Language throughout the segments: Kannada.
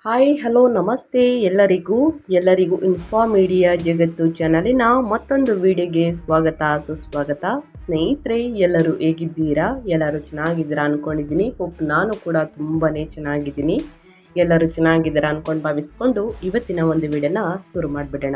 ಹಾಯ್ ಹಲೋ ನಮಸ್ತೆ ಎಲ್ಲರಿಗೂ ಇನ್ಫಾಮೀಡಿಯಾ ಜಗತ್ತು ಚಾನಲಿನ ಮತ್ತೊಂದು ವಿಡಿಯೋಗೆ ಸ್ವಾಗತ ಸುಸ್ವಾಗತ. ಸ್ನೇಹಿತರೆ, ಎಲ್ಲರೂ ಹೇಗಿದ್ದೀರಾ? ಎಲ್ಲರೂ ಚೆನ್ನಾಗಿದ್ದೀರಾ ಅಂದ್ಕೊಂಡಿದ್ದೀನಿ. ನಾನು ಕೂಡ ತುಂಬಾ ಚೆನ್ನಾಗಿದ್ದೀನಿ. ಎಲ್ಲರೂ ಚೆನ್ನಾಗಿದ್ದೀರಾ ಅಂದ್ಕೊಂಡು ಭಾವಿಸ್ಕೊಂಡು ಇವತ್ತಿನ ಒಂದು ವಿಡಿಯೋನ ಶುರು ಮಾಡಿಬಿಡೋಣ.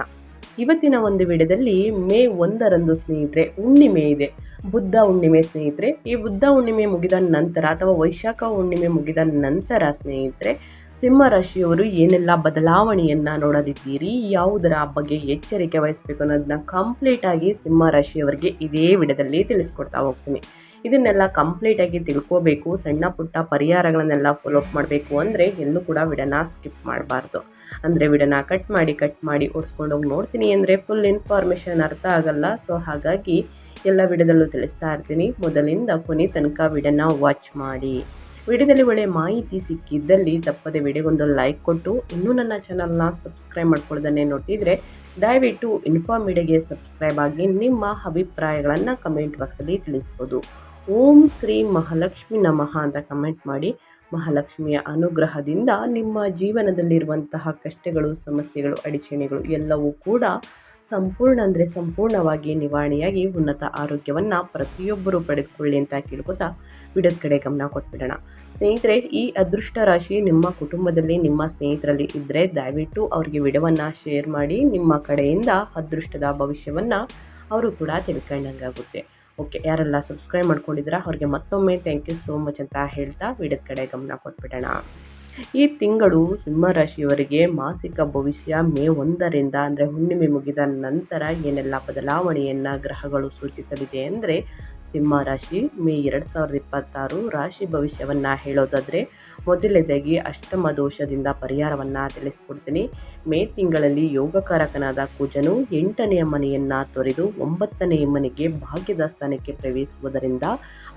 ಇವತ್ತಿನ ಒಂದು ವಿಡಿಯೋದಲ್ಲಿ ಮೇ 1ರಂದು ಸ್ನೇಹಿತರೆ ಹುಣ್ಣಿಮೆ ಇದೆ, ಬುದ್ಧ ಹುಣ್ಣಿಮೆ ಸ್ನೇಹಿತರೆ. ಈ ಬುದ್ಧ ಹುಣ್ಣಿಮೆ ಮುಗಿದ ನಂತರ ಅಥವಾ ವೈಶಾಖ ಹುಣ್ಣಿಮೆ ಮುಗಿದ ನಂತರ ಸ್ನೇಹಿತರೆ ಸಿಂಹ ರಾಶಿಯವರು ಏನೆಲ್ಲ ಬದಲಾವಣೆಯನ್ನು ನೋಡಲಿದ್ದೀರಿ, ಯಾವುದರ ಬಗ್ಗೆ ಎಚ್ಚರಿಕೆ ವಹಿಸಬೇಕು ಅನ್ನೋದನ್ನ ಕಂಪ್ಲೀಟಾಗಿ ಸಿಂಹ ರಾಶಿಯವರಿಗೆ ಇದೇ ವಿಡಿಯೋದಲ್ಲಿ ತಿಳಿಸ್ಕೊಡ್ತಾ ಹೋಗ್ತೀನಿ. ಇದನ್ನೆಲ್ಲ ಕಂಪ್ಲೀಟಾಗಿ ತಿಳ್ಕೋಬೇಕು, ಸಣ್ಣ ಪುಟ್ಟ ಪರಿಹಾರಗಳನ್ನೆಲ್ಲ ಫಾಲೋಅಪ್ ಮಾಡಬೇಕು ಅಂದರೆ ಎಲ್ಲೂ ಕೂಡ ವಿಡಿಯೋನ ಸ್ಕಿಪ್ ಮಾಡಬಾರ್ದು. ಅಂದರೆ ವಿಡಿಯೋನ ಕಟ್ ಮಾಡಿ ಓಡಿಸ್ಕೊಂಡೋಗಿ ನೋಡ್ತೀನಿ ಅಂದರೆ ಫುಲ್ ಇನ್ಫಾರ್ಮೇಷನ್ ಅರ್ಥ ಆಗಲ್ಲ. ಸೊ ಹಾಗಾಗಿ ಎಲ್ಲ ವಿಡಿಯೋದಲ್ಲೂ ತಿಳಿಸ್ತಾ ಇರ್ತೀನಿ. ಮೊದಲಿಂದ ಕೊನೆ ತನಕ ವಿಡಿಯೋನ ವಾಚ್ ಮಾಡಿ. ವಿಡಿಯೋದಲ್ಲಿ ಒಳ್ಳೆ ಮಾಹಿತಿ ಸಿಕ್ಕಿದ್ದಲ್ಲಿ ತಪ್ಪದೆ ವಿಡಿಯೋಗೊಂದು ಲೈಕ್ ಕೊಟ್ಟು, ಇನ್ನೂ ನನ್ನ ಚಾನಲ್ನ ಸಬ್ಸ್ಕ್ರೈಬ್ ಮಾಡ್ಕೊಳ್ಳೋದನ್ನೇ ನೋಡ್ತಿದ್ರೆ ದಯವಿಟ್ಟು ಇನ್ಫಾಮೀಡಿಯಾಗೆ ಸಬ್ಸ್ಕ್ರೈಬ್ ಆಗಿ ನಿಮ್ಮ ಅಭಿಪ್ರಾಯಗಳನ್ನು ಕಮೆಂಟ್ ಬಾಕ್ಸಲ್ಲಿ ತಿಳಿಸ್ಬೋದು. ಓಂ ಶ್ರೀ ಮಹಾಲಕ್ಷ್ಮಿ ನಮಃ ಅಂತ ಕಮೆಂಟ್ ಮಾಡಿ. ಮಹಾಲಕ್ಷ್ಮಿಯ ಅನುಗ್ರಹದಿಂದ ನಿಮ್ಮ ಜೀವನದಲ್ಲಿರುವಂತಹ ಕಷ್ಟಗಳು, ಸಮಸ್ಯೆಗಳು, ಅಡಚಣೆಗಳು ಎಲ್ಲವೂ ಕೂಡ ಸಂಪೂರ್ಣವಾಗಿ ನಿವಾರಣೆಯಾಗಿ ಉನ್ನತ ಆರೋಗ್ಯವನ್ನು ಪ್ರತಿಯೊಬ್ಬರು ಪಡೆದುಕೊಳ್ಳಿ ಅಂತ ಕೇಳ್ಕೊತಾ ವಿಡಿಯೋದ ಕಡೆ ಗಮನ ಕೊಟ್ಬಿಡೋಣ. ಸ್ನೇಹಿತರೆ, ಈ ಅದೃಷ್ಟ ರಾಶಿ ನಿಮ್ಮ ಕುಟುಂಬದಲ್ಲಿ, ನಿಮ್ಮ ಸ್ನೇಹಿತರಲ್ಲಿ ಇದ್ದರೆ ದಯವಿಟ್ಟು ಅವರಿಗೆ ವಿಡಿಯೋವನ್ನು ಶೇರ್ ಮಾಡಿ. ನಿಮ್ಮ ಕಡೆಯಿಂದ ಅದೃಷ್ಟದ ಭವಿಷ್ಯವನ್ನು ಅವರು ಕೂಡ ತಿಳ್ಕೊಂಡಂಗಾಗುತ್ತೆ. ಓಕೆ, ಯಾರೆಲ್ಲ ಸಬ್ಸ್ಕ್ರೈಬ್ ಮಾಡ್ಕೊಂಡಿದ್ದೀರಾ ಅವ್ರಿಗೆ ಮತ್ತೊಮ್ಮೆ ಥ್ಯಾಂಕ್ ಯು ಸೋ ಮಚ್ ಅಂತ ಹೇಳ್ತಾ ವಿಡಿಯೋದ ಕಡೆ ಗಮನ ಕೊಟ್ಬಿಡೋಣ. ಈ ತಿಂಗಳು ಸಿಂಹರಾಶಿಯವರಿಗೆ ಮಾಸಿಕ ಭವಿಷ್ಯ ಮೇ 1ರಿಂದ ಅಂದರೆ ಹುಣ್ಣಿಮೆ ಮುಗಿದ ನಂತರ ಏನೆಲ್ಲ ಬದಲಾವಣೆಯನ್ನು ಗ್ರಹಗಳು ಸೂಚಿಸಲಿದೆ ಅಂದರೆ, ಸಿಂಹ ರಾಶಿ ಮೇ 2026 ರಾಶಿ ಭವಿಷ್ಯವನ್ನು ಹೇಳೋದಾದರೆ ಮೊದಲನೇದಾಗಿ ಅಷ್ಟಮ ದೋಷದಿಂದ ಪರಿಹಾರವನ್ನು ತಿಳಿಸ್ಕೊಡ್ತೀನಿ. ಮೇ ತಿಂಗಳಲ್ಲಿ ಯೋಗಕಾರಕನಾದ ಕುಜನು 8ನೇ ಮನೆಯನ್ನು ತೊರೆದು 9ನೇ ಮನೆಗೆ ಭಾಗ್ಯದ ಸ್ಥಾನಕ್ಕೆ ಪ್ರವೇಶಿಸುವುದರಿಂದ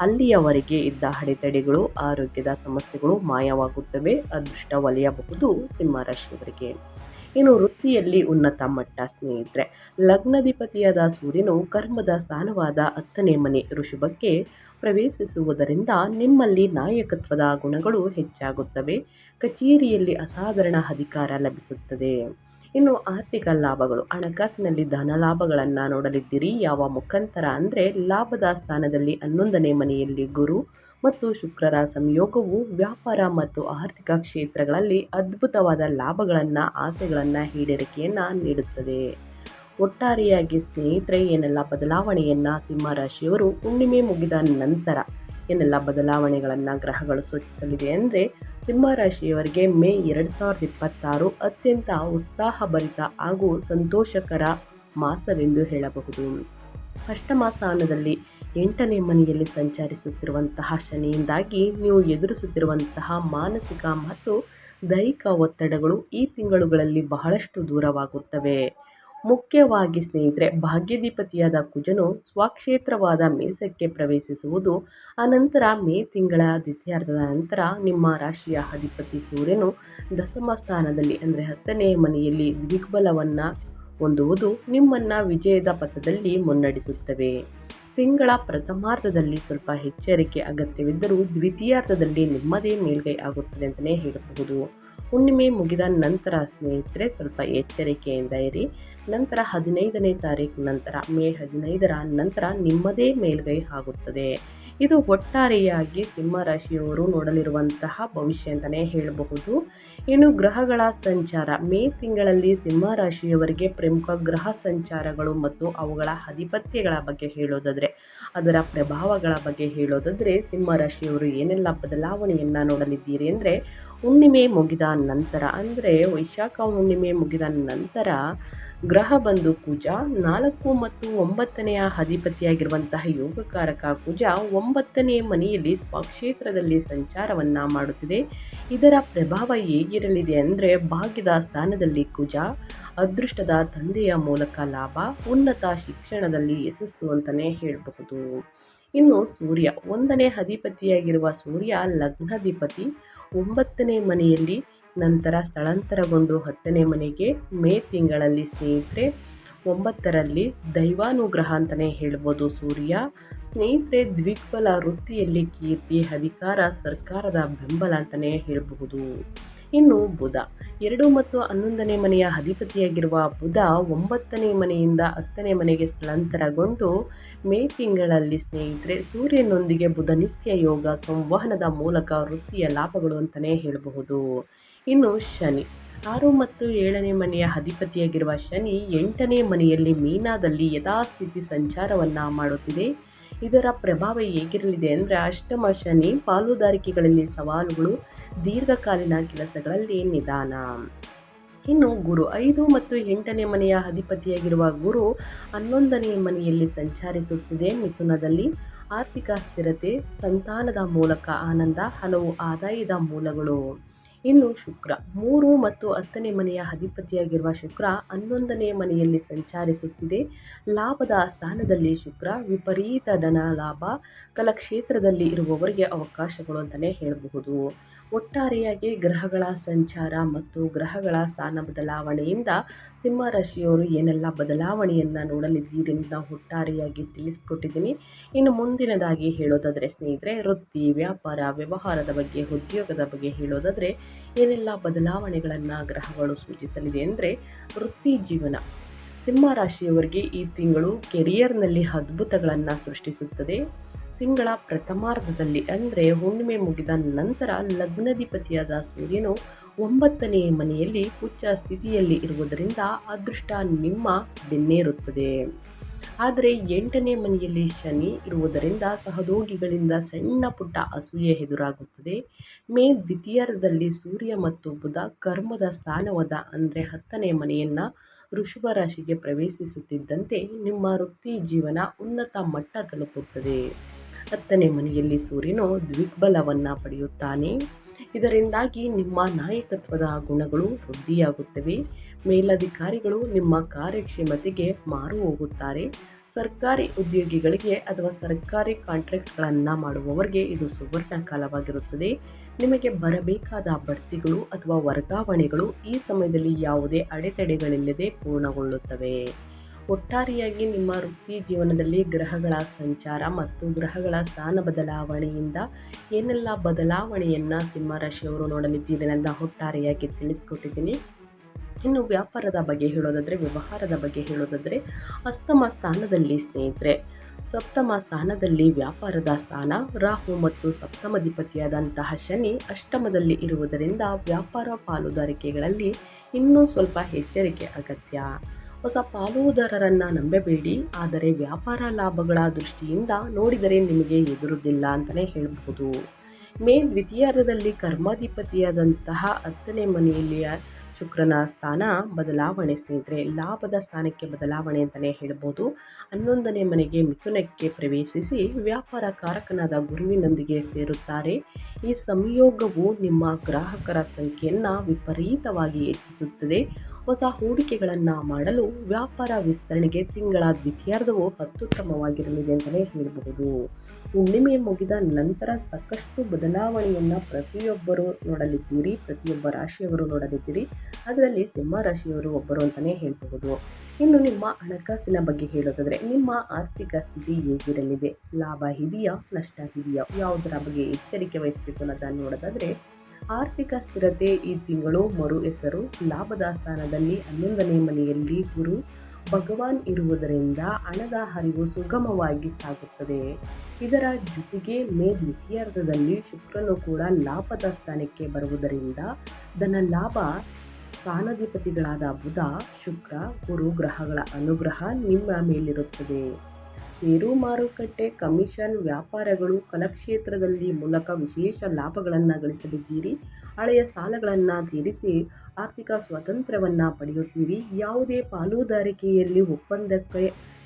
ಅಲ್ಲಿಯವರೆಗೆ ಇದ್ದ ಅಡೆತಡೆಗಳು, ಆರೋಗ್ಯದ ಸಮಸ್ಯೆಗಳು ಮಾಯವಾಗುತ್ತವೆ. ಅದೃಷ್ಟ ಒಲಿಯಬಹುದು ಸಿಂಹರಾಶಿಯವರಿಗೆ. ಇನ್ನು ವೃತ್ತಿಯಲ್ಲಿ ಉನ್ನತ ಮಟ್ಟ ಸ್ನೇಹಿತರೆ, ಲಗ್ನಾಧಿಪತಿಯಾದ ಸೂರ್ಯನು ಕರ್ಮದ ಸ್ಥಾನವಾದ 10ನೇ ಮನೆ ಋಷಭಕ್ಕೆ ಪ್ರವೇಶಿಸುವುದರಿಂದ ನಿಮ್ಮಲ್ಲಿ ನಾಯಕತ್ವದ ಗುಣಗಳು ಹೆಚ್ಚಾಗುತ್ತವೆ. ಕಚೇರಿಯಲ್ಲಿ ಅಸಾಧಾರಣ ಅಧಿಕಾರ ಲಭಿಸುತ್ತದೆ. ಇನ್ನು ಆರ್ಥಿಕ ಲಾಭಗಳು, ಹಣಕಾಸಿನಲ್ಲಿ ಧನ ಲಾಭಗಳನ್ನು ನೋಡಲಿದ್ದೀರಿ. ಯಾವ ಮುಖಾಂತರ ಅಂದರೆ, ಲಾಭದ ಸ್ಥಾನದಲ್ಲಿ 11ನೇ ಮನೆಯಲ್ಲಿ ಗುರು ಮತ್ತು ಶುಕ್ರರ ಸಂಯೋಗವು ವ್ಯಾಪಾರ ಮತ್ತು ಆರ್ಥಿಕ ಕ್ಷೇತ್ರಗಳಲ್ಲಿ ಅದ್ಭುತವಾದ ಲಾಭಗಳನ್ನು, ಆಸೆಗಳನ್ನು, ಈಡೇರಿಕೆಯನ್ನು ನೀಡುತ್ತದೆ. ಒಟ್ಟಾರೆಯಾಗಿ ಸ್ನೇಹಿತರೆ, ಏನೆಲ್ಲ ಬದಲಾವಣೆಯನ್ನು ಸಿಂಹರಾಶಿಯವರು ಹುಣ್ಣಿಮೆ ಮುಗಿದ ನಂತರ ಏನೆಲ್ಲ ಬದಲಾವಣೆಗಳನ್ನು ಗ್ರಹಗಳು ಸೂಚಿಸಲಿದೆ ಅಂದರೆ, ಸಿಂಹರಾಶಿಯವರಿಗೆ ಮೇ 2026 ಅತ್ಯಂತ ಉತ್ಸಾಹಭರಿತ ಹಾಗೂ ಸಂತೋಷಕರ ಮಾಸವೆಂದು ಹೇಳಬಹುದು. ಅಷ್ಟಮ ಸ್ಥಾನದಲ್ಲಿ 8ನೇ ಮನೆಯಲ್ಲಿ ಸಂಚರಿಸುತ್ತಿರುವಂತಹ ಶನಿಯಿಂದಾಗಿ ನೀವು ಎದುರಿಸುತ್ತಿರುವಂತಹ ಮಾನಸಿಕ ಮತ್ತು ದೈಹಿಕ ಒತ್ತಡಗಳು ಈ ತಿಂಗಳುಗಳಲ್ಲಿ ಬಹಳಷ್ಟು ದೂರವಾಗುತ್ತವೆ. ಮುಖ್ಯವಾಗಿ ಸ್ನೇಹಿತರೆ, ಭಾಗ್ಯಾಧಿಪತಿಯಾದ ಕುಜನು ಸ್ವಕ್ಷೇತ್ರವಾದ ಮೇಷಕ್ಕೆ ಪ್ರವೇಶಿಸುವುದು, ಅನಂತರ ಮೇ ತಿಂಗಳ ದ್ವಿತೀಯಾರ್ಧದ ನಂತರ ನಿಮ್ಮ ರಾಶಿಯ ಅಧಿಪತಿ ಸೂರ್ಯನು ದಶಮ ಸ್ಥಾನದಲ್ಲಿ ಅಂದರೆ 10ನೇ ಮನೆಯಲ್ಲಿ ದಿಗ್ಬಲವನ್ನು ಹೊಂದುವುದು ನಿಮ್ಮನ್ನು ವಿಜಯದ ಪಥದಲ್ಲಿ ಮುನ್ನಡೆಸುತ್ತವೆ. ತಿಂಗಳ ಪ್ರಥಮಾರ್ಧದಲ್ಲಿ ಸ್ವಲ್ಪ ಎಚ್ಚರಿಕೆ ಅಗತ್ಯವಿದ್ದರೂ ದ್ವಿತೀಯಾರ್ಧದಲ್ಲಿ ನಿಮ್ಮದೇ ಮೇಲ್ಗೈ ಆಗುತ್ತದೆ ಅಂತಲೇ ಹೇಳಬಹುದು. ಹುಣ್ಣಿಮೆ ಮುಗಿದ ನಂತರ ಸ್ನೇಹಿತರೆ ಸ್ವಲ್ಪ ಎಚ್ಚರಿಕೆಯಿಂದ ಇರಿ. ನಂತರ 15ನೇ ತಾರೀಕು ನಂತರ ಮೇ 15ರ ನಂತರ ನಿಮ್ಮದೇ ಮೇಲ್ಗೈ ಆಗುತ್ತದೆ. ಇದು ಒಟ್ಟಾರೆಯಾಗಿ ಸಿಂಹರಾಶಿಯವರು ನೋಡಲಿರುವಂತಹ ಭವಿಷ್ಯ ಅಂತಲೇ ಹೇಳಬಹುದು. ಇನ್ನು ಗ್ರಹಗಳ ಸಂಚಾರ, ಮೇ ತಿಂಗಳಲ್ಲಿ ಸಿಂಹರಾಶಿಯವರಿಗೆ ಪ್ರಮುಖ ಗ್ರಹ ಸಂಚಾರಗಳು ಮತ್ತು ಅವುಗಳ ಅಧಿಪತ್ಯಗಳ ಬಗ್ಗೆ ಹೇಳೋದಾದರೆ, ಅದರ ಪ್ರಭಾವಗಳ ಬಗ್ಗೆ ಹೇಳೋದಾದರೆ ಸಿಂಹರಾಶಿಯವರು ಏನೆಲ್ಲ ಬದಲಾವಣೆಯನ್ನು ನೋಡಲಿದ್ದೀರಿ ಅಂದರೆ, ಹುಣ್ಣಿಮೆ ಮುಗಿದ ನಂತರ ಅಂದರೆ ವೈಶಾಖ ಹುಣ್ಣಿಮೆ ಮುಗಿದ ನಂತರ ಗ್ರಹ ಬಂದು ಕುಜ 4 ಮತ್ತು 9ನೆಯ ಅಧಿಪತಿಯಾಗಿರುವಂತಹ ಯೋಗಕಾರಕ ಕುಜ 9ನೇ ಮನೆಯಲ್ಲಿ ಸ್ವಕ್ಷೇತ್ರದಲ್ಲಿ ಸಂಚಾರವನ್ನು ಮಾಡುತ್ತಿದೆ. ಇದರ ಪ್ರಭಾವ ಹೇಗಿರಲಿದೆ ಅಂದರೆ, ಭಾಗ್ಯದ ಸ್ಥಾನದಲ್ಲಿ ಕುಜ, ಅದೃಷ್ಟದ ತಂದೆಯ ಮೂಲಕ ಲಾಭ, ಉನ್ನತ ಶಿಕ್ಷಣದಲ್ಲಿ ಯಶಸ್ಸು ಅಂತಲೇ ಹೇಳಬಹುದು. ಇನ್ನು ಸೂರ್ಯ 1ನೇ ಅಧಿಪತಿಯಾಗಿರುವ ಸೂರ್ಯ ಲಗ್ನಾಧಿಪತಿ 9ನೇ ಮನೆಯಲ್ಲಿ ನಂತರ ಸ್ಥಳಾಂತರಗೊಂಡು 10ನೇ ಮನೆಗೆ ಮೇ ತಿಂಗಳಲ್ಲಿ ಸ್ನೇಹಿತರೆ 9ರಲ್ಲಿ ದೈವಾನುಗ್ರಹ ಅಂತಲೇ ಹೇಳ್ಬೋದು. ಸೂರ್ಯ ಸ್ನೇಹಿತರೆ ದ್ವಿಗ್ಬಲ, ವೃತ್ತಿಯಲ್ಲಿ ಕೀರ್ತಿ, ಅಧಿಕಾರ, ಸರ್ಕಾರದ ಬೆಂಬಲ ಅಂತಲೇ ಹೇಳಬಹುದು. ಇನ್ನು ಬುಧ 2 ಮತ್ತು 11ನೇ ಮನೆಯ ಅಧಿಪತಿಯಾಗಿರುವ ಬುಧ 9ನೇ ಮನೆಯಿಂದ 10ನೇ ಮನೆಗೆ ಸ್ಥಳಾಂತರಗೊಂಡು ಮೇ ತಿಂಗಳಲ್ಲಿ ಸ್ನೇಹಿತರೆ ಸೂರ್ಯನೊಂದಿಗೆ ಬುಧ ನಿತ್ಯ ಯೋಗ ಸಂವಹನದ ಮೂಲಕ ವೃತ್ತಿಯ ಲಾಭಗಳು ಅಂತಲೇ ಹೇಳಬಹುದು. ಇನ್ನು ಶನಿ 6 ಮತ್ತು 7ನೇ ಮನೆಯ ಅಧಿಪತಿಯಾಗಿರುವ ಶನಿ 8ನೇ ಮನೆಯಲ್ಲಿ ಮೀನಾದಲ್ಲಿ ಯಥಾಸ್ಥಿತಿ ಸಂಚಾರವನ್ನು ಮಾಡುತ್ತಿದೆ. ಇದರ ಪ್ರಭಾವ ಹೇಗಿರಲಿದೆ ಅಂದರೆ ಅಷ್ಟಮ ಶನಿ ಪಾಲುದಾರಿಕೆಗಳಲ್ಲಿ ಸವಾಲುಗಳು, ದೀರ್ಘಕಾಲೀನ ಕೆಲಸಗಳಲ್ಲಿ ನಿಧಾನ. ಇನ್ನು ಗುರು 5 ಮತ್ತು 8ನೇ ಮನೆಯ ಅಧಿಪತಿಯಾಗಿರುವ ಗುರು 11ನೇ ಮನೆಯಲ್ಲಿ ಸಂಚರಿಸುತ್ತಿದೆ. ಮಿಥುನದಲ್ಲಿ ಆರ್ಥಿಕ ಸ್ಥಿರತೆ, ಸಂತಾನದ ಮೂಲಕ ಆನಂದ, ಹಲವು ಆದಾಯದ ಮೂಲಗಳು. ಇನ್ನು ಶುಕ್ರ 3 ಮತ್ತು 10ನೇ ಮನೆಯ ಅಧಿಪತಿಯಾಗಿರುವ ಶುಕ್ರ 11ನೇ ಮನೆಯಲ್ಲಿ ಸಂಚರಿಸುತ್ತಿದೆ. ಲಾಭದ ಸ್ಥಾನದಲ್ಲಿ ಶುಕ್ರ ವಿಪರೀತ ಧನ ಲಾಭ, ಕಲಾಕ್ಷೇತ್ರದಲ್ಲಿ ಇರುವವರಿಗೆ ಅವಕಾಶಗಳು ಅಂತಲೇ ಹೇಳಬಹುದು. ಒಟ್ಟಾರೆಯಾಗಿ ಗ್ರಹಗಳ ಸಂಚಾರ ಮತ್ತು ಗ್ರಹಗಳ ಸ್ಥಾನ ಬದಲಾವಣೆಯಿಂದ ಸಿಂಹ ರಾಶಿಯವರು ಏನೆಲ್ಲ ಬದಲಾವಣೆಯನ್ನು ನೋಡಲಿದ್ದೀರಿ ಅಂತ ಒಟ್ಟಾರೆಯಾಗಿ ತಿಳಿಸ್ಕೊಟ್ಟಿದ್ದೀನಿ. ಇನ್ನು ಮುಂದಿನದಾಗಿ ಹೇಳೋದಾದರೆ ಸ್ನೇಹಿತರೆ ವೃತ್ತಿ, ವ್ಯಾಪಾರ, ವ್ಯವಹಾರದ ಬಗ್ಗೆ, ಉದ್ಯೋಗದ ಬಗ್ಗೆ ಹೇಳೋದಾದರೆ ಏನೆಲ್ಲ ಬದಲಾವಣೆಗಳನ್ನು ಗ್ರಹಗಳು ಸೂಚಿಸಲಿದೆ ಅಂದರೆ ವೃತ್ತಿ ಜೀವನ ಸಿಂಹ ರಾಶಿಯವರಿಗೆ ಈ ತಿಂಗಳು ಕೆರಿಯರ್ನಲ್ಲಿ ಅದ್ಭುತಗಳನ್ನು ಸೃಷ್ಟಿಸುತ್ತದೆ. ತಿಂಗಳ ಪ್ರಥಮಾರ್ಧದಲ್ಲಿ ಅಂದರೆ ಹುಣ್ಣಿಮೆ ಮುಗಿದ ನಂತರ ಲಗ್ನಾಧಿಪತಿಯಾದ ಸೂರ್ಯನು 9ನೇ ಮನೆಯಲ್ಲಿ ಉಚ್ಚ ಸ್ಥಿತಿಯಲ್ಲಿ ಇರುವುದರಿಂದ ಅದೃಷ್ಟ ನಿಮ್ಮ ಬೆನ್ನೇರುತ್ತದೆ. ಆದರೆ 8ನೇ ಮನೆಯಲ್ಲಿ ಶನಿ ಇರುವುದರಿಂದ ಸಹೋದ್ಯೋಗಿಗಳಿಂದ ಸಣ್ಣ ಪುಟ್ಟ ಅಸೂಯೆ ಎದುರಾಗುತ್ತದೆ. ಮೇ ದ್ವಿತೀಯಾರ್ಧದಲ್ಲಿ ಸೂರ್ಯ ಮತ್ತು ಬುಧ ಕರ್ಮದ ಸ್ಥಾನವಾದ ಅಂದರೆ 10ನೇ ಮನೆಯನ್ನು ವೃಷಭ ರಾಶಿಗೆ ಪ್ರವೇಶಿಸುತ್ತಿದ್ದಂತೆ ನಿಮ್ಮ ವೃತ್ತಿ ಜೀವನ ಉನ್ನತ ಮಟ್ಟ ತಲುಪುತ್ತದೆ. 10ನೇ ಮನೆಯಲ್ಲಿ ಸೂರ್ಯನು ದ್ವಿಗ್ಬಲವನ್ನು ಪಡೆಯುತ್ತಾನೆ. ಇದರಿಂದಾಗಿ ನಿಮ್ಮ ನಾಯಕತ್ವದ ಗುಣಗಳು ವೃದ್ಧಿಯಾಗುತ್ತವೆ. ಮೇಲಧಿಕಾರಿಗಳು ನಿಮ್ಮ ಕಾರ್ಯಕ್ಷಮತೆಗೆ ಮಾರು ಹೋಗುತ್ತಾರೆ. ಸರ್ಕಾರಿ ಉದ್ಯೋಗಿಗಳಿಗೆ ಅಥವಾ ಸರ್ಕಾರಿ ಕಾಂಟ್ರಾಕ್ಟ್ಗಳನ್ನು ಮಾಡುವವರಿಗೆ ಇದು ಸುವರ್ಣ ಕಾಲವಾಗಿರುತ್ತದೆ. ನಿಮಗೆ ಬರಬೇಕಾದ ಬಡ್ತಿಗಳು ಅಥವಾ ವರ್ಗಾವಣೆಗಳು ಈ ಸಮಯದಲ್ಲಿ ಯಾವುದೇ ಅಡೆತಡೆಗಳಿಲ್ಲದೆ ಪೂರ್ಣಗೊಳ್ಳುತ್ತವೆ. ಒಟ್ಟಾರೆಯಾಗಿ ನಿಮ್ಮ ವೃತ್ತಿ ಜೀವನದಲ್ಲಿ ಗ್ರಹಗಳ ಸಂಚಾರ ಮತ್ತು ಗ್ರಹಗಳ ಸ್ಥಾನ ಬದಲಾವಣೆಯಿಂದ ಏನೆಲ್ಲ ಬದಲಾವಣೆಯನ್ನು ಸಿಂಹರಾಶಿಯವರು ನೋಡಲಿದ್ದೀರಿ ಅಂತ ಒಟ್ಟಾರೆಯಾಗಿ ತಿಳಿಸ್ಕೊಟ್ಟಿದ್ದೀನಿ. ಇನ್ನು ವ್ಯಾಪಾರದ ಬಗ್ಗೆ ಹೇಳೋದಾದರೆ ವ್ಯವಹಾರದ ಬಗ್ಗೆ ಹೇಳೋದಾದರೆ ಅಷ್ಟಮ ಸ್ಥಾನದಲ್ಲಿ ಸ್ನೇಹಿತರೆ ಸಪ್ತಮ ಸ್ಥಾನದಲ್ಲಿ ವ್ಯಾಪಾರದ ಸ್ಥಾನ, ರಾಹು ಮತ್ತು ಸಪ್ತಮಾಧಿಪತಿಯಾದಂತಹ ಶನಿ ಅಷ್ಟಮದಲ್ಲಿ ಇರುವುದರಿಂದ ವ್ಯಾಪಾರ ಪಾಲುದಾರಿಕೆಗಳಲ್ಲಿ ಇನ್ನೂ ಸ್ವಲ್ಪ ಎಚ್ಚರಿಕೆ ಅಗತ್ಯ. ಹೊಸ ಪಾಲುದಾರರನ್ನು ನಂಬಬೇಡಿ, ಆದರೆ ವ್ಯಾಪಾರ ಲಾಭಗಳ ದೃಷ್ಟಿಯಿಂದ ನೋಡಿದರೆ ನಿಮಗೆ ಎದುರುದಿಲ್ಲ ಅಂತಲೇ ಹೇಳಬಹುದು. ಮೇ ದ್ವಿತೀಯಾರ್ಧದಲ್ಲಿ ಕರ್ಮಾಧಿಪತಿಯಾದಂತಹ 10ನೇ ಮನೆಯಲ್ಲಿಯ ಶುಕ್ರನ ಸ್ಥಾನ ಬದಲಾವಣೆ ಸ್ನೇಹಿತರೆ ಲಾಭದ ಸ್ಥಾನಕ್ಕೆ ಬದಲಾವಣೆ ಅಂತಲೇ ಹೇಳ್ಬೋದು. 11ನೇ ಮನೆಗೆ ಮಿಥುನಕ್ಕೆ ಪ್ರವೇಶಿಸಿ ವ್ಯಾಪಾರ ಕಾರಕನಾದ ಗುರುವಿನೊಂದಿಗೆ ಸೇರುತ್ತಾರೆ. ಈ ಸಂಯೋಗವು ನಿಮ್ಮ ಗ್ರಾಹಕರ ಸಂಖ್ಯೆಯನ್ನು ವಿಪರೀತವಾಗಿ ಹೆಚ್ಚಿಸುತ್ತದೆ. ಹೊಸ ಹೂಡಿಕೆಗಳನ್ನು ಮಾಡಲು ವ್ಯಾಪಾರ ವಿಸ್ತರಣೆಗೆ ತಿಂಗಳ ದ್ವಿತೀಯಾರ್ಧವು ಅತ್ಯುತ್ತಮವಾಗಿರಲಿದೆ ಅಂತಲೇ ಹೇಳಬಹುದು. ಹುಣ್ಣಿಮೆ ಮುಗಿದ ನಂತರ ಸಾಕಷ್ಟು ಬದಲಾವಣೆಯನ್ನು ಪ್ರತಿಯೊಬ್ಬರು ನೋಡಲಿದ್ದೀರಿ, ಪ್ರತಿಯೊಬ್ಬ ರಾಶಿಯವರು ನೋಡಲಿದ್ದೀರಿ. ಅದರಲ್ಲಿ ಸಿಂಹ ರಾಶಿಯವರು ಒಬ್ಬರು ಅಂತಲೇ ಹೇಳಬಹುದು. ಇನ್ನು ನಿಮ್ಮ ಹಣಕಾಸಿನ ಬಗ್ಗೆ ಹೇಳೋದಾದರೆ ನಿಮ್ಮ ಆರ್ಥಿಕ ಸ್ಥಿತಿ ಹೇಗಿರಲಿದೆ, ಲಾಭ ಇದೆಯಾ, ನಷ್ಟ ಇದೆಯಾ, ಯಾವುದರ ಬಗ್ಗೆ ಎಚ್ಚರಿಕೆ ವಹಿಸಬೇಕು ಅನ್ನೋದನ್ನು ನೋಡೋದಾದರೆ ಆರ್ಥಿಕ ಸ್ಥಿರತೆ ಈ ತಿಂಗಳು ಮರು ಹೆಸರು. ಲಾಭದ ಸ್ಥಾನದಲ್ಲಿ 11ನೇ ಮನೆಯಲ್ಲಿ ಗುರು ಭಗವಾನ್ ಇರುವುದರಿಂದ ಹಣದ ಹರಿವು ಸುಗಮವಾಗಿ ಸಾಗುತ್ತದೆ. ಇದರ ಜೊತೆಗೆ ಮೇ ದ್ವಿತೀಯಾರ್ಧದಲ್ಲಿ ಶುಕ್ರನು ಕೂಡ ಲಾಭದ ಸ್ಥಾನಕ್ಕೆ ಬರುವುದರಿಂದ ಧನ ಲಾಭ ಸ್ಥಾನಾಧಿಪತಿಗಳಾದ ಬುಧ, ಶುಕ್ರ, ಗುರು ಗ್ರಹಗಳ ಅನುಗ್ರಹ ನಿಮ್ಮ ಮೇಲಿರುತ್ತದೆ. ಷೇರು ಮಾರುಕಟ್ಟೆ, ಕಮಿಷನ್, ವ್ಯಾಪಾರಗಳು, ಕಲಾಕ್ಷೇತ್ರದಲ್ಲಿ ಮೂಲಕ ವಿಶೇಷ ಲಾಭಗಳನ್ನು ಗಳಿಸಲಿದ್ದೀರಿ. ಹಳೆಯ ಸಾಲಗಳನ್ನು ತೀರಿಸಿ ಆರ್ಥಿಕ ಸ್ವಾತಂತ್ರ್ಯವನ್ನು ಪಡೆಯುತ್ತೀರಿ. ಯಾವುದೇ ಪಾಲುದಾರಿಕೆಯಲ್ಲಿ ಒಪ್ಪಂದಕ್ಕೆ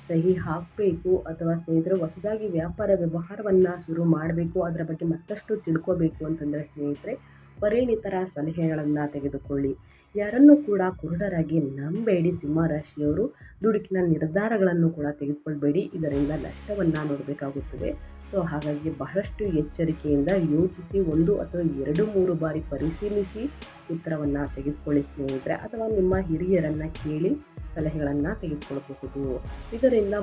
ಸಹಿ ಹಾಕಬೇಕು ಅಥವಾ ಸ್ನೇಹಿತರು ಹೊಸದಾಗಿ ವ್ಯಾಪಾರ ವ್ಯವಹಾರವನ್ನು ಶುರು ಮಾಡಬೇಕು, ಅದರ ಬಗ್ಗೆ ಮತ್ತಷ್ಟು ತಿಳ್ಕೋಬೇಕು ಅಂತಂದರೆ ಸ್ನೇಹಿತರೆ ಪರಿಣಿತರ ಸಲಹೆಗಳನ್ನು ತೆಗೆದುಕೊಳ್ಳಿ. ಯಾರನ್ನು ಕೂಡ ಕುರುಡರಾಗಿ ನಂಬೇಡಿ. ಸಿಂಹ ರಾಶಿಯವರು ದುಡುಕಿನ ನಿರ್ಧಾರಗಳನ್ನು ಕೂಡ ತೆಗೆದುಕೊಳ್ಬೇಡಿ, ಇದರಿಂದ ನಷ್ಟವನ್ನು ನೋಡಬೇಕಾಗುತ್ತದೆ. ಸೊ ಹಾಗಾಗಿ ಬಹಳಷ್ಟು ಎಚ್ಚರಿಕೆಯಿಂದ ಯೋಚಿಸಿ 1 ಅಥವಾ 2-3 ಬಾರಿ ಪರಿಶೀಲಿಸಿ ಉತ್ತರವನ್ನು ತೆಗೆದುಕೊಳ್ಳಿ ಸ್ನೇಹಿತರೆ, ಅಥವಾ ನಿಮ್ಮ ಹಿರಿಯರನ್ನು ಕೇಳಿ ಸಲಹೆಗಳನ್ನು ತೆಗೆದುಕೊಳ್ಳಬಹುದು. ಇದರಿಂದ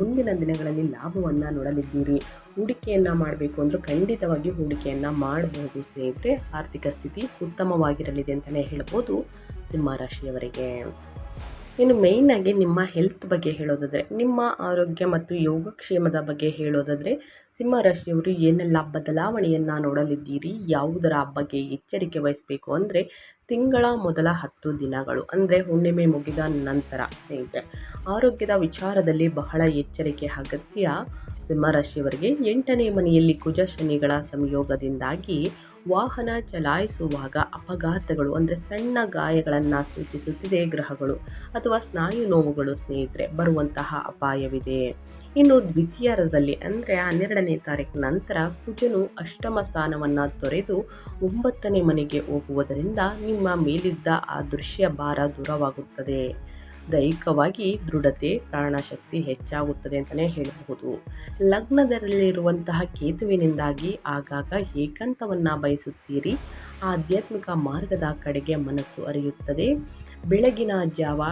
ಮುಂದಿನ ದಿನಗಳಲ್ಲಿ ಲಾಭವನ್ನು ನೋಡಲಿದ್ದೀರಿ. ಹೂಡಿಕೆಯನ್ನು ಮಾಡಬೇಕು ಅಂದರೂ ಖಂಡಿತವಾಗಿ ಹೂಡಿಕೆಯನ್ನು ಮಾಡಬಹುದು ಸ್ನೇಹಿತರೆ. ಆರ್ಥಿಕ ಸ್ಥಿತಿ ಉತ್ತಮವಾಗಿರಲಿದೆ ಅಂತಲೇ ಹೇಳ್ಬೋದು ಸಿಂಹರಾಶಿಯವರಿಗೆ. ಇನ್ನು ಮೇಯ್ನಾಗಿ ನಿಮ್ಮ ಹೆಲ್ತ್ ಬಗ್ಗೆ ಹೇಳೋದಾದರೆ, ನಿಮ್ಮ ಆರೋಗ್ಯ ಮತ್ತು ಯೋಗಕ್ಷೇಮದ ಬಗ್ಗೆ ಹೇಳೋದಾದರೆ, ಸಿಂಹರಾಶಿಯವರು ಏನೆಲ್ಲ ಬದಲಾವಣೆಯನ್ನು ನೋಡಲಿದ್ದೀರಿ, ಯಾವುದರ ಬಗ್ಗೆ ಎಚ್ಚರಿಕೆ ವಹಿಸಬೇಕು ಅಂದರೆ, ತಿಂಗಳ ಮೊದಲ 10 ದಿನಗಳು ಅಂದರೆ ಹುಣ್ಣಿಮೆ ಮುಗಿದ ನಂತರ ಸ್ನೇಹಿತರೆ ಆರೋಗ್ಯದ ವಿಚಾರದಲ್ಲಿ ಬಹಳ ಎಚ್ಚರಿಕೆ ಅಗತ್ಯ. ಸಿಂಹರಾಶಿಯವರಿಗೆ 8ನೇ ಮನೆಯಲ್ಲಿ ಕುಜ ಶನಿಗಳ ಸಂಯೋಗದಿಂದಾಗಿ ವಾಹನ ಚಲಾಯಿಸುವಾಗ ಅಪಘಾತಗಳು ಅಂದರೆ ಸಣ್ಣ ಗಾಯಗಳನ್ನು ಸೂಚಿಸುತ್ತಿದೆ ಗ್ರಹಗಳು, ಅಥವಾ ಸ್ನಾಯು ನೋವುಗಳು ಸ್ನೇಹಿತರೆ ಬರುವಂತಹ ಅಪಾಯವಿದೆ. ಇನ್ನು ದ್ವಿತೀಯಾರ್ಧದಲ್ಲಿ ಅಂದರೆ 12ನೇ ತಾರೀಕು ನಂತರ ಕುಜನು ಅಷ್ಟಮ ಸ್ಥಾನವನ್ನು ತೊರೆದು 9ನೇ ಮನೆಗೆ ಹೋಗುವುದರಿಂದ ನಿಮ್ಮ ಮೇಲಿದ್ದ ಆ ದೃಶ್ಯ ಭಾರ ದೂರವಾಗುತ್ತದೆ. ದೈಹಿಕವಾಗಿ ದೃಢತೆ, ಪ್ರಾಣಶಕ್ತಿ ಹೆಚ್ಚಾಗುತ್ತದೆ ಅಂತಲೇ ಹೇಳಬಹುದು. ಲಗ್ನದಲ್ಲಿರುವಂತಹ ಕೇತುವಿನಿಂದಾಗಿ ಆಗಾಗ ಏಕಾಂತವನ್ನು ಬಯಸುತ್ತೀರಿ. ಆಧ್ಯಾತ್ಮಿಕ ಮಾರ್ಗದ ಕಡೆಗೆ ಮನಸ್ಸು ಹರಿಯುತ್ತದೆ. ಬೆಳಗಿನ ಜಾವ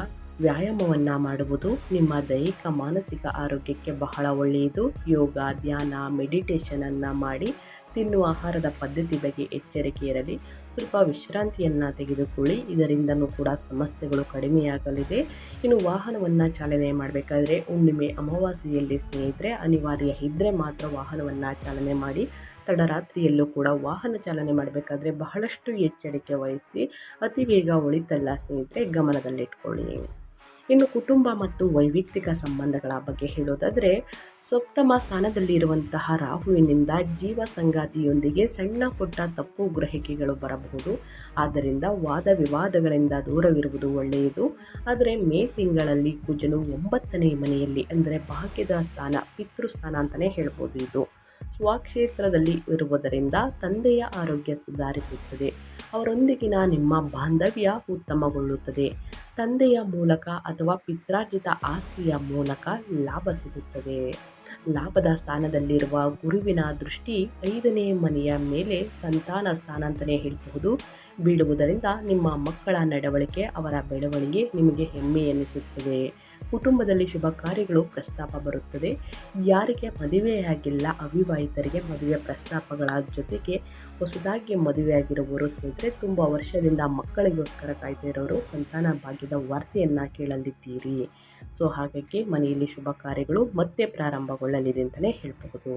ವ್ಯಾಯಾಮವನ್ನು ಮಾಡುವುದು ನಿಮ್ಮ ದೈಹಿಕ ಮಾನಸಿಕ ಆರೋಗ್ಯಕ್ಕೆ ಬಹಳ ಒಳ್ಳೆಯದು. ಯೋಗ, ಧ್ಯಾನ, ಮೆಡಿಟೇಷನನ್ನು ಮಾಡಿ ತಿನ್ನುವ ಆಹಾರದ ಪದ್ಧತಿ ಬಗ್ಗೆ ಎಚ್ಚರಿಕೆ ಇರಲಿ. ಸ್ವಲ್ಪ ವಿಶ್ರಾಂತಿಯನ್ನು ತೆಗೆದುಕೊಳ್ಳಿ, ಇದರಿಂದನೂ ಕೂಡ ಸಮಸ್ಯೆಗಳು ಕಡಿಮೆಯಾಗಲಿದೆ. ಇನ್ನು ವಾಹನವನ್ನು ಚಾಲನೆ ಮಾಡಬೇಕಾದ್ರೆ ಹುಣ್ಣಿಮೆ ಅಮಾವಾಸ್ಯೆಯಲ್ಲಿ ಸ್ನೇಹಿತರೆ ಅನಿವಾರ್ಯ ಇದ್ದರೆ ಮಾತ್ರ ವಾಹನವನ್ನು ಚಾಲನೆ ಮಾಡಿ. ತಡರಾತ್ರಿಯಲ್ಲೂ ಕೂಡ ವಾಹನ ಚಾಲನೆ ಮಾಡಬೇಕಾದ್ರೆ ಬಹಳಷ್ಟು ಎಚ್ಚರಿಕೆ ವಹಿಸಿ. ಅತಿ ವೇಗ ಒಳಿತಲ್ಲ ಸ್ನೇಹಿತರೆ, ಗಮನದಲ್ಲಿಟ್ಕೊಳ್ಳಿ. ಇನ್ನು ಕುಟುಂಬ ಮತ್ತು ವೈಯಕ್ತಿಕ ಸಂಬಂಧಗಳ ಬಗ್ಗೆ ಹೇಳೋದಾದರೆ, ಸಪ್ತಮ ಸ್ಥಾನದಲ್ಲಿರುವಂತಹ ರಾಹುವಿನಿಂದ ಜೀವ ಸಂಗಾತಿಯೊಂದಿಗೆ ಸಣ್ಣ ಪುಟ್ಟ ತಪ್ಪು ಗ್ರಹಿಕೆಗಳು ಬರಬಹುದು. ಆದ್ದರಿಂದ ವಾದ ವಿವಾದಗಳಿಂದ ದೂರವಿರುವುದು ಒಳ್ಳೆಯದು. ಆದರೆ ಮೇ ತಿಂಗಳಲ್ಲಿ ಕುಜನು 9ನೇ ಮನೆಯಲ್ಲಿ ಅಂದರೆ ಭಾಗ್ಯದ ಸ್ಥಾನ, ಪಿತೃಸ್ಥಾನ ಅಂತಲೇ ಹೇಳ್ಬೋದು. ಇದು ಸ್ವಕ್ಷೇತ್ರದಲ್ಲಿ ಇರುವುದರಿಂದ ತಂದೆಯ ಆರೋಗ್ಯ ಸುಧಾರಿಸುತ್ತದೆ. ಅವರೊಂದಿಗಿನ ನಿಮ್ಮ ಬಾಂಧವ್ಯ ಉತ್ತಮಗೊಳ್ಳುತ್ತದೆ. ತಂದೆಯ ಮೂಲಕ ಅಥವಾ ಪಿತ್ರಾರ್ಜಿತ ಆಸ್ತಿಯ ಮೂಲಕ ಲಾಭ ಸಿಗುತ್ತದೆ. ಲಾಭದ ಸ್ಥಾನದಲ್ಲಿರುವ ಗುರುವಿನ ದೃಷ್ಟಿ 5ನೇ ಮನೆಯ ಮೇಲೆ ಸಂತಾನ ಸ್ಥಾನ ಅಂತಲೇ ಹೇಳಬಹುದು ಬೀಳುವುದರಿಂದ ನಿಮ್ಮ ಮಕ್ಕಳ ನಡವಳಿಕೆ, ಅವರ ಬೆಳವಣಿಗೆ ನಿಮಗೆ ಹೆಮ್ಮೆ ಎನಿಸುತ್ತದೆ. ಕುಟುಂಬದಲ್ಲಿ ಶುಭ ಕಾರ್ಯಗಳು ಪ್ರಸ್ತಾಪ ಬರುತ್ತದೆ. ಯಾರಿಗೆ ಮದುವೆಯಾಗಿಲ್ಲ ಅವಿವಾಹಿತರಿಗೆ ಮದುವೆ ಪ್ರಸ್ತಾಪಗಳ ಜೊತೆಗೆ ಹೊಸದಾಗಿ ಮದುವೆಯಾಗಿರುವವರು ಸ್ನೇಹಿತರೆ, ತುಂಬ ವರ್ಷದಿಂದ ಮಕ್ಕಳಿಗೋಸ್ಕರ ಕಾಯ್ತಾ ಇರೋರು ಸಂತಾನ ಭಾಗ್ಯದ ವಾರ್ತೆಯನ್ನು ಕೇಳಲಿದ್ದೀರಿ. ಸೊ ಹಾಗಾಗಿ ಮನೆಯಲ್ಲಿ ಶುಭ ಕಾರ್ಯಗಳು ಮತ್ತೆ ಪ್ರಾರಂಭಗೊಳ್ಳಲಿದೆ ಅಂತಲೇ ಹೇಳಬಹುದು.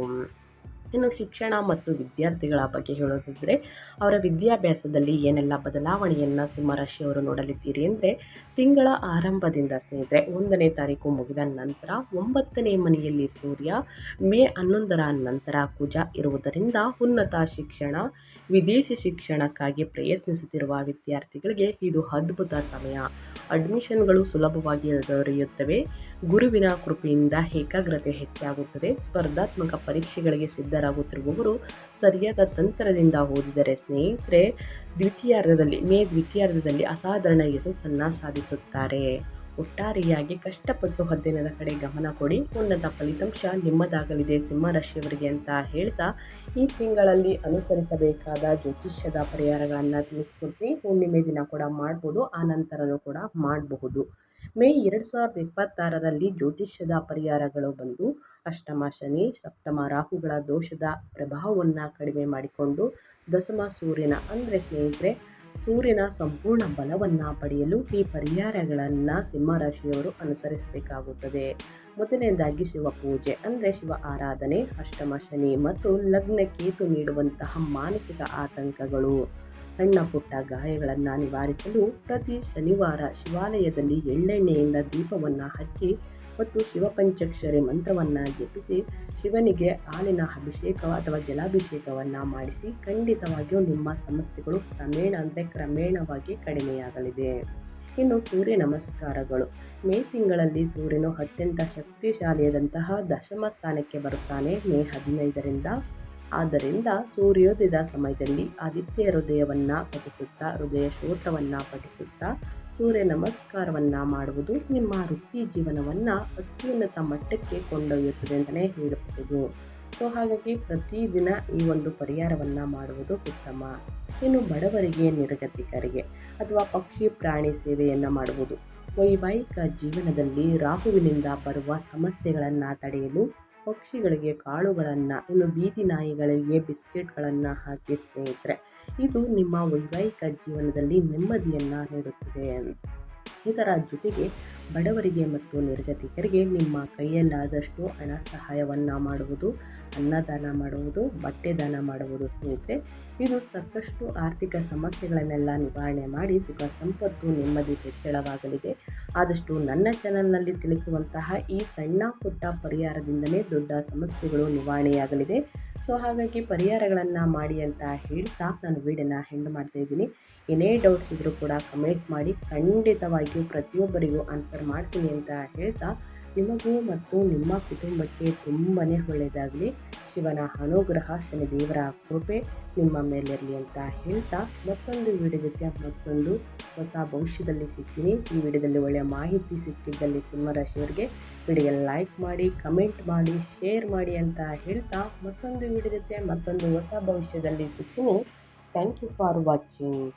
ಇನ್ನು ಶಿಕ್ಷಣ ಮತ್ತು ವಿದ್ಯಾರ್ಥಿಗಳ ಬಗ್ಗೆ ಹೇಳೋದಾದರೆ, ಅವರ ವಿದ್ಯಾಭ್ಯಾಸದಲ್ಲಿ ಏನೆಲ್ಲ ಬದಲಾವಣೆಯನ್ನು ಸಿಂಹರಾಶಿಯವರು ನೋಡಲಿದ್ದೀರಿ ಅಂದರೆ, ತಿಂಗಳ ಆರಂಭದಿಂದ ಸ್ನೇಹಿತರೆ 1ನೇ ತಾರೀಕು ಮುಗಿದ ನಂತರ 9ನೇ ಮನೆಯಲ್ಲಿ ಸೂರ್ಯ, ಮೇ 11ರ ನಂತರ ಕುಜ ಇರುವುದರಿಂದ ಉನ್ನತ ಶಿಕ್ಷಣ, ವಿದೇಶಿ ಶಿಕ್ಷಣಕ್ಕಾಗಿ ಪ್ರಯತ್ನಿಸುತ್ತಿರುವ ವಿದ್ಯಾರ್ಥಿಗಳಿಗೆ ಇದು ಅದ್ಭುತ ಸಮಯ. ಅಡ್ಮಿಷನ್ಗಳು ಸುಲಭವಾಗಿ ದೊರೆಯುತ್ತವೆ. ಗುರುವಿನ ಕೃಪೆಯಿಂದ ಏಕಾಗ್ರತೆ ಹೆಚ್ಚಾಗುತ್ತದೆ. ಸ್ಪರ್ಧಾತ್ಮಕ ಪರೀಕ್ಷೆಗಳಿಗೆ ಸಿದ್ಧರಾಗುತ್ತಿರುವವರು ಸರಿಯಾದ ತಂತ್ರದಿಂದ ಓದಿದರೆ ಸ್ನೇಹಿತರೆ ಮೇ ದ್ವಿತೀಯಾರ್ಧದಲ್ಲಿ ಅಸಾಧಾರಣ ಯಶಸ್ಸನ್ನು ಸಾಧಿಸುತ್ತಾರೆ. ಒಟ್ಟಾರೆಯಾಗಿ ಕಷ್ಟಪಟ್ಟು ಅಧ್ಯಯನದ ಕಡೆ ಗಮನ ಕೊಡಿ, ಉನ್ನತ ಫಲಿತಾಂಶ ನಿಮ್ಮದಾಗಲಿದೆ ಸಿಂಹರಾಶಿಯವರಿಗೆ ಅಂತ ಹೇಳ್ತಾ, ಈ ತಿಂಗಳಲ್ಲಿ ಅನುಸರಿಸಬೇಕಾದ ಜ್ಯೋತಿಷ್ಯದ ಪರಿಹಾರಗಳನ್ನು ತಿಳಿಸ್ಕೊಡ್ತೀನಿ. ಹುಣ್ಣಿಮೆ ದಿನ ಕೂಡ ಮಾಡ್ಬೋದು, ಆ ನಂತರನೂ ಕೂಡ ಮಾಡಬಹುದು. ಮೇ 2026ರಲ್ಲಿ ಜ್ಯೋತಿಷ್ಯದ ಪರಿಹಾರಗಳು ಬಂದು, ಅಷ್ಟಮ ಶನಿ, ಸಪ್ತಮ ರಾಹುಗಳ ದೋಷದ ಪ್ರಭಾವವನ್ನು ಕಡಿಮೆ ಮಾಡಿಕೊಂಡು ದಶಮ ಸೂರ್ಯನ ಅಂದರೆ ಸ್ನೇಹಿತರೆ ಸೂರ್ಯನ ಸಂಪೂರ್ಣ ಬಲವನ್ನು ಪಡೆಯಲು ಈ ಪರಿಹಾರಗಳನ್ನು ಸಿಂಹರಾಶಿಯವರು ಅನುಸರಿಸಬೇಕಾಗುತ್ತದೆ. ಮೊದಲನೇದಾಗಿ ಶಿವ ಪೂಜೆ ಅಂದರೆ ಶಿವ ಆರಾಧನೆ, ಅಷ್ಟಮ ಶನಿ ಮತ್ತು ಲಗ್ನ ಕೇತು ನೀಡುವಂತಹ ಮಾನಸಿಕ ಆತಂಕಗಳು, ಸಣ್ಣ ಪುಟ್ಟ ಗಾಯಗಳನ್ನು ನಿವಾರಿಸಲು ಪ್ರತಿ ಶನಿವಾರ ಶಿವಾಲಯದಲ್ಲಿ ಎಳ್ಳೆಣ್ಣೆಯಿಂದ ದೀಪವನ್ನು ಹಚ್ಚಿ ಮತ್ತು ಶಿವಪಂಚಾಕ್ಷರಿ ಮಂತ್ರವನ್ನು ಜಪಿಸಿ ಶಿವನಿಗೆ ಹಾಲಿನ ಅಭಿಷೇಕ ಅಥವಾ ಜಲಾಭಿಷೇಕವನ್ನು ಮಾಡಿಸಿ ಖಂಡಿತವಾಗಿಯೂ ನಿಮ್ಮ ಸಮಸ್ಯೆಗಳು ಕ್ರಮೇಣವಾಗಿ ಕಡಿಮೆಯಾಗಲಿದೆ. ಇನ್ನು ಸೂರ್ಯ ನಮಸ್ಕಾರಗಳು. ಮೇ ತಿಂಗಳಲ್ಲಿ ಸೂರ್ಯನು ಅತ್ಯಂತ ಶಕ್ತಿಶಾಲಿಯಾದಂತಹ ದಶಮ ಸ್ಥಾನಕ್ಕೆ ಬರುತ್ತಾನೆ ಮೇ 15ರಿಂದ. ಆದ್ದರಿಂದ ಸೂರ್ಯೋದಯದ ಸಮಯದಲ್ಲಿ ಆದಿತ್ಯ ಹೃದಯವನ್ನು ಪಠಿಸುತ್ತಾ, ಹೃದಯ ಸ್ತೋತ್ರವನ್ನು ಪಠಿಸುತ್ತಾ ಸೂರ್ಯ ನಮಸ್ಕಾರವನ್ನು ಮಾಡುವುದು ನಿಮ್ಮ ವೃತ್ತಿ ಜೀವನವನ್ನು ಅತ್ಯುನ್ನತ ಮಟ್ಟಕ್ಕೆ ಕೊಂಡೊಯ್ಯುತ್ತದೆ ಅಂತಲೇ ಹೇಳಬಹುದು. ಸೊ ಹಾಗಾಗಿ ಪ್ರತಿದಿನ ಈ ಒಂದು ಪರಿಹಾರವನ್ನು ಮಾಡುವುದು ಉತ್ತಮ. ಇನ್ನು ಬಡವರಿಗೆ, ನಿರ್ಗತಿಕರಿಗೆ ಅಥವಾ ಪಕ್ಷಿ ಪ್ರಾಣಿ ಸೇವೆಯನ್ನು ಮಾಡುವುದು, ವೈವಾಹಿಕ ಜೀವನದಲ್ಲಿ ರಾಹುವಿನಿಂದ ಬರುವ ಸಮಸ್ಯೆಗಳನ್ನು ತಡೆಯಲು ಪಕ್ಷಿಗಳಿಗೆ ಕಾಳುಗಳನ್ನು, ಇನ್ನು ಬೀದಿ ನಾಯಿಗಳಿಗೆ ಬಿಸ್ಕೆಟ್ಗಳನ್ನು ಹಾಕಿ ಸ್ನೇಹಿತರೆ. ಇದು ನಿಮ್ಮ ವೈವಾಹಿಕ ಜೀವನದಲ್ಲಿ ನೆಮ್ಮದಿಯನ್ನು ನೀಡುತ್ತದೆ. ಇದರ ಜೊತೆಗೆ ಬಡವರಿಗೆ ಮತ್ತು ನಿರ್ಗತಿಕರಿಗೆ ನಿಮ್ಮ ಕೈಯಲ್ಲಾದಷ್ಟು ಹಣ ಸಹಾಯವನ್ನು ಮಾಡುವುದು, ಅನ್ನದಾನ ಮಾಡುವುದು, ಬಟ್ಟೆ ದಾನ ಮಾಡುವುದು ಸ್ನೇಹಿತರೆ. ಇದು ಸಾಕಷ್ಟು ಆರ್ಥಿಕ ಸಮಸ್ಯೆಗಳನ್ನೆಲ್ಲ ನಿವಾರಣೆ ಮಾಡಿ ಸುಖ ಸಂಪತ್ತು ನೆಮ್ಮದಿ ಹೆಚ್ಚಳವಾಗಲಿದೆ. ಆದಷ್ಟು ನನ್ನ ಚಾನಲ್ನಲ್ಲಿ ತಿಳಿಸುವಂತಹ ಈ ಸಣ್ಣ ಪುಟ್ಟ ಪರಿಹಾರದಿಂದಲೇ ದೊಡ್ಡ ಸಮಸ್ಯೆಗಳು ನಿವಾರಣೆಯಾಗಲಿದೆ. ಸೊ ಹಾಗಾಗಿ ಪರಿಹಾರಗಳನ್ನು ಮಾಡಿ ಅಂತ ಹೇಳ್ತಾ ನಾನು ವಿಡಿಯೋನ ಎಂಡ್ ಮಾಡ್ತಾಯಿದ್ದೀನಿ. ಏನೇ ಡೌಟ್ಸ್ ಇದ್ದರೂ ಕೂಡ ಕಮೆಂಟ್ ಮಾಡಿ, ಖಂಡಿತವಾಗಿಯೂ ಪ್ರತಿಯೊಬ್ಬರಿಗೂ ಆನ್ಸರ್ ಮಾಡ್ತೀನಿ ಅಂತ ಹೇಳ್ತಾ, ನಿಮಗೂ ಮತ್ತು ನಿಮ್ಮ ಕುಟುಂಬಕ್ಕೆ ತುಂಬಾ ಒಳ್ಳೆಯದಾಗಲಿ. ಶಿವನ ಅನುಗ್ರಹ, ಶನಿದೇವರ ಕೃಪೆ ನಿಮ್ಮ ಮೇಲಿರಲಿ ಅಂತ ಹೇಳ್ತಾ, ಮತ್ತೊಂದು ವಿಡಿಯೋ ಜೊತೆ ಮತ್ತೊಂದು ಹೊಸ ಭವಿಷ್ಯದಲ್ಲಿ ಸಿಗ್ತೀನಿ. ಈ ವಿಡಿಯೋದಲ್ಲಿ ಒಳ್ಳೆಯ ಮಾಹಿತಿ ಸಿಕ್ಕಿದ್ದಲ್ಲಿ ಸಿಂಹರಾಶಿಯವರಿಗೆ ವಿಡಿಯೋ ಲೈಕ್ ಮಾಡಿ, ಕಮೆಂಟ್ ಮಾಡಿ, ಶೇರ್ ಮಾಡಿ ಅಂತ ಹೇಳ್ತಾ, ಮತ್ತೊಂದು ವಿಡಿಯೋ ಜೊತೆ ಮತ್ತೊಂದು ಹೊಸ ಭವಿಷ್ಯದಲ್ಲಿ ಸಿಗ್ತೀನಿ. Thank you for watching.